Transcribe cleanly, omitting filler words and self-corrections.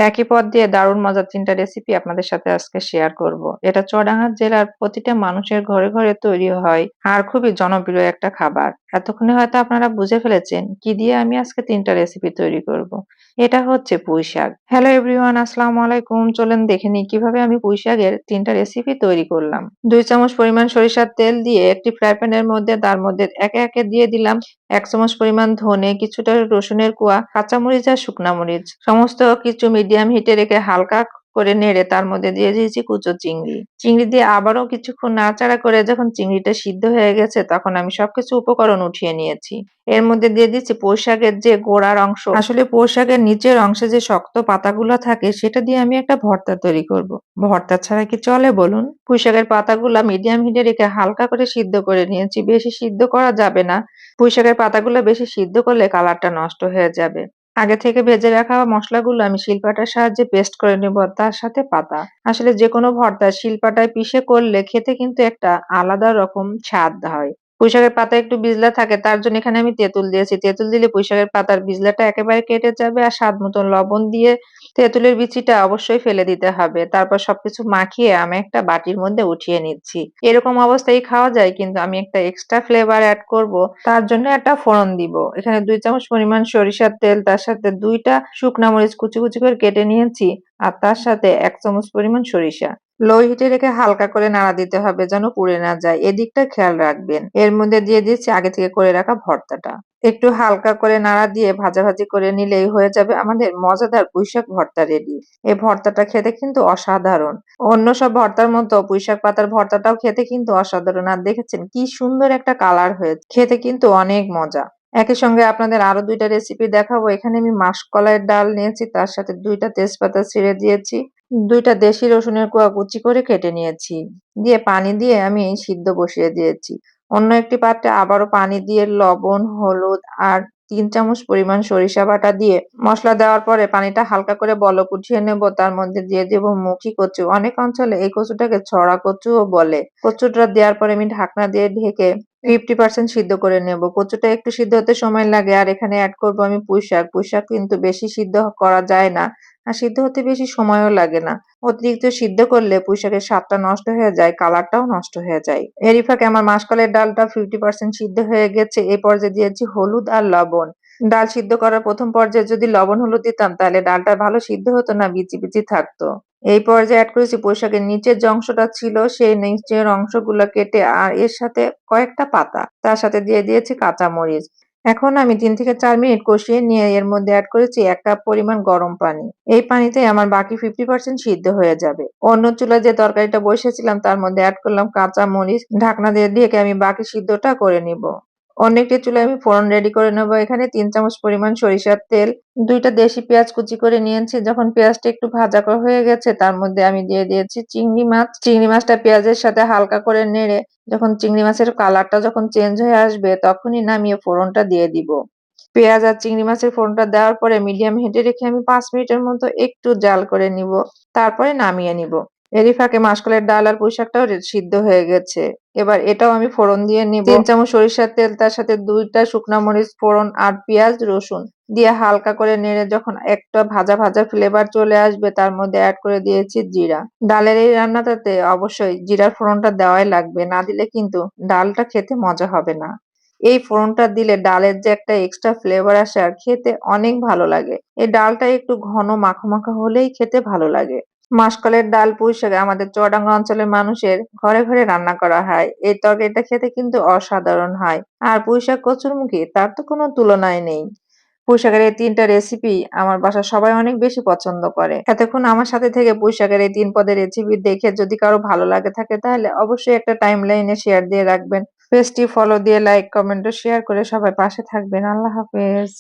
একই পদ দিয়ে দারুণ মজার ৩ টা রেসিপি আপনাদের সাথে আজকে শেয়ার করব। এটা চুয়াডাঙ্গা জেলার প্রতিটা মানুষের ঘরে, ঘরে তৈরি হয় আর খুবই জনপ্রিয় একটা খাবার। এতক্ষণে হয়তো আপনারা বুঝে ফেলেছেন কি দিয়ে আমি আজকে ৩ টা রেসিপি তৈরি করব। এটা হচ্ছে পুঁইশাক। হ্যালো এভরিওয়ান, আসসালামু আলাইকুম। চলেন দেখে নিই কিভাবে আমি পুঁইশাকের ৩ টা রেসিপি তৈরি করলাম। ২ চামচ পরিমাণ সরিষার তেল দিয়ে একটি ফ্রাই প্যানের মধ্যে তার মধ্যে একে, একে দিয়ে দিলাম ১ চামচ পরিমাণ ধনে, কিছুটা রসুনের কোয়া, কাঁচামরিচ আর শুকনা মরিচ। সমস্ত কিছু মিডিয়াম হিটে রেখে হালকা করে নেড়ে তার মধ্যে দিয়ে দিয়েছি কুচো চিংড়ি। চিংড়ি দিয়ে আবারও কিছুক্ষণ নাড়াচাড়া করে যখন চিংড়িটা সিদ্ধ হয়ে গেছে তখন আমি সবকিছু উপকরণ উঠিয়ে নিয়েছি। এর মধ্যে দিয়ে দিচ্ছি পুঁইশাকের যে গোড়ার অংশ, আসলে পুঁইশাকের নিচের অংশে যে শক্ত পাতাগুলো থাকে সেটা দিয়ে আমি একটা ভর্তা তৈরি করব। ভর্তা ছাড়া কি চলে বলুন? পুঁইশাকের পাতাগুলা মিডিয়াম হিটে রেখে হালকা করে সিদ্ধ করে নিয়েছি, বেশি সিদ্ধ করা যাবে না। পুঁইশাকের পাতাগুলো বেশি সিদ্ধ করলে কালারটা নষ্ট হয়ে যাবে। আগে থেকে ভেজে রাখা মসলাগুলো আমি শিলপাটার সাহায্যে পেস্ট করে নেব, তার সাথে পাতা। আসলে যেকোনো ভর্তা শিলপাটায় পিষে করলে খেতে কিন্তু একটা আলাদা রকম স্বাদ হয়। পুঁইশাকের পাতা একটু বিজলা থাকে, তার জন্য এখানে আমি তেঁতুল দিয়েছি। তেঁতুল দিলে পুঁইশাকের পাতার বিজলাটা একেবারে কেটে যাবে। আর স্বাদ মতো লবণ দিয়ে তেঁতুলের বিচিটা অবশ্যই ফেলে দিতে হবে। তারপর সবকিছু মাখিয়ে আমি একটা বাটির মধ্যে উঠিয়ে নিচ্ছি। এরকম অবস্থায় খাওয়া যায়, কিন্তু আমি একটা এক্সট্রা ফ্লেভার অ্যাড করব, তার জন্য একটা ফোড়ন দিব। এখানে ২ চামচ পরিমাণ সরিষার তেল, তার সাথে ২ টা শুকনা মরিচ কুচি, কুচি করে কেটে নিয়েছি আর তার সাথে ১ চামচ পরিমাণ সরিষা। লো হিটে রেখে হালকা করে নাড়া দিতে হবে যেন পুড়ে না যায়, এদিকটা খেয়াল রাখবেন। এর মধ্যে দিয়ে দিচ্ছি আগে থেকে করে রাখা ভর্তাটা। একটু হালকা করে নাড়া দিয়ে ভাজাভাজি করে নিলেই হয়ে যাবে আমাদের মজাদার পুঁইশাক ভর্তা রেডি। এই ভর্তাটা খেতে কিন্তু অসাধারণ। অন্য সব ভর্তার মতো পুঁইশাক পাতার ভর্তাটাও খেতে কিন্তু অসাধারণ। আর দেখেছেন কি সুন্দর একটা কালার হয়েছে, খেতে কিন্তু অনেক মজা। একই সঙ্গে আপনাদের আরো ২ টা রেসিপি দেখাবো। এখানে আমি মাসকলাইয়ের ডাল নিয়েছি, তার সাথে ২ টা তেজপাতা ছিঁড়ে দিয়েছি, ২ টা দেশি রসুনের কোয়া কুচি করে কেটে নিয়েছি। দিয়ে পানি দিয়ে আমি সিদ্ধ বসিয়ে দিয়েছি। অন্য একটি পাত্রে আবারও পানি দিয়ে লবণ, হলুদ আর ৩ চামচ পরিমাণ সরিষা বাটা দিয়ে মসলা দেওয়ার পরে পানিটা হালকা করে বলক উঠিয়ে নেব। তার মধ্যে দিয়ে দেব মুখী কচু। অনেক অঞ্চলে এই কচুটাকে ছড়া কচুও বলে। কচুটা দেওয়ার পরে আমি ঢাকনা দিয়ে ঢেকে 50% সিদ্ধ করে নেব। কচুটা একটু সিদ্ধ হতে সময় লাগে। আর এখানে অ্যাড করব আমি পুঁইশাক। পুঁইশাক কিন্তু বেশি সিদ্ধ করা যায় না, আর সিদ্ধ হতে বেশি সময়ও লাগে না। অতিরিক্ত সিদ্ধ করলে পুঁইশাকের স্বাদটা নষ্ট হয়ে যায়, কালারটাও নষ্ট হয়ে যায়। এরই ফাঁকে আমার মাসকলাইয়ের ডালটা 50% সিদ্ধ হয়ে গেছে। এই পর্যায়ে দিয়েছি হলুদ আর লবণ। ডাল সিদ্ধ করার প্রথম পর্যায়ে যদি লবণ হলুদ দিতাম তাহলে ডালটা ভালো সিদ্ধ হতো না, বিচি বিচি থাকতো। এই পর্যায়ে অ্যাড করেছি পুঁইশাকের নিচের যে অংশটা ছিল সেই নিচের অংশগুলো কেটে, আর এর সাথে কয়েকটা পাতা, তার সাথে দিয়ে দিয়েছি কাঁচামরিচ। এখন আমি ৩ থেকে ৪ মিনিট কষিয়ে নিয়ে এর মধ্যে অ্যাড করেছি ১ কাপ পরিমাণ গরম পানি। এই পানিতে আমার বাকি 50% সিদ্ধ হয়ে যাবে। অন্য চুলায় যে তরকারিটা বসিয়েছিলাম তার মধ্যে অ্যাড করলাম কাঁচামরিচ। ঢাকনা দিয়ে ঢেকে আমি বাকি সিদ্ধটা করে নিব। অন্য একটি চুলায় আমি ফোড়ন রেডি করে নেব। এখানে ৩ চামচ পরিমাণ সরিষার তেল, ২ টা দেশি পেঁয়াজ কুচি করে নিয়েছি। যখন পেঁয়াজটা একটু ভাজা হয়ে গেছে তার মধ্যে আমি দিয়ে দিয়েছি চিংড়ি মাছ। চিংড়ি মাছটা পেঁয়াজের সাথে হালকা করে নেড়ে যখন চিংড়ি মাছের কালারটা যখন চেঞ্জ হয়ে আসবে তখনই নামিয়ে ফোড়নটা দিয়ে দিব। পেঁয়াজ আর চিংড়ি মাছের ফোড়নটা দেওয়ার পরে মিডিয়াম হিটে রেখে আমি ৫ মিনিটের মতো একটু জাল করে নিব, তারপরে নামিয়ে নিব। এরই ফাঁকে মাসকলাইয়ের ডাল আর পুঁইশাকটাও সিদ্ধ হয়ে গেছে। এবার এটাও আমি ফোড়ন দিয়ে নিব। ৩ চামচ সরিষার তেল, তার সাথে ২ টা শুকনা মরিচ ফোড়ন আর পেঁয়াজ রসুন দিয়ে হালকা করে নেড়ে যখন একটা ভাজা ভাজা ফ্লেভার চলে আসবে তার মধ্যে অ্যাড করে দিয়েছি জিরা। ডালের এই রান্নাটাতে অবশ্যই জিরার ফোড়নটা দেওয়াই লাগবে, না দিলে কিন্তু ডালটা খেতে মজা হবে না। এই ফোড়নটা দিলে ডালের যে একটা এক্সট্রা ফ্লেভার আসে আর খেতে অনেক ভালো লাগে। এই ডালটা একটু ঘন মাখো মাখো হলেই খেতে ভালো লাগে। মাসকলাইয়ের ডাল পুঁইশাক আমাদের চুয়াডাঙ্গা অঞ্চলের মানুষের ঘরে ঘরে রান্না করা হয়। এই তরকারিটা খেতে কিন্তু অসাধারণ হয়। আর পুঁইশাক কচুরমুখী তার তো কোনো তুলনায় নেই। পুঁইশাকের এই ৩ টা রেসিপি আমার বাসার সবাই অনেক বেশি পছন্দ করে। এতক্ষণ আমার সাথে থেকে পুঁইশাকের এই ৩ পদের রেসিপি দেখে যদি কারো ভালো লাগে থাকে তাহলে অবশ্যই একটা টাইমলাইনে শেয়ার দিয়ে রাখবেন। পেজটি ফলো দিয়ে লাইক, কমেন্ট ও শেয়ার করে সবাই পাশে থাকবেন। আল্লাহ হাফেজ।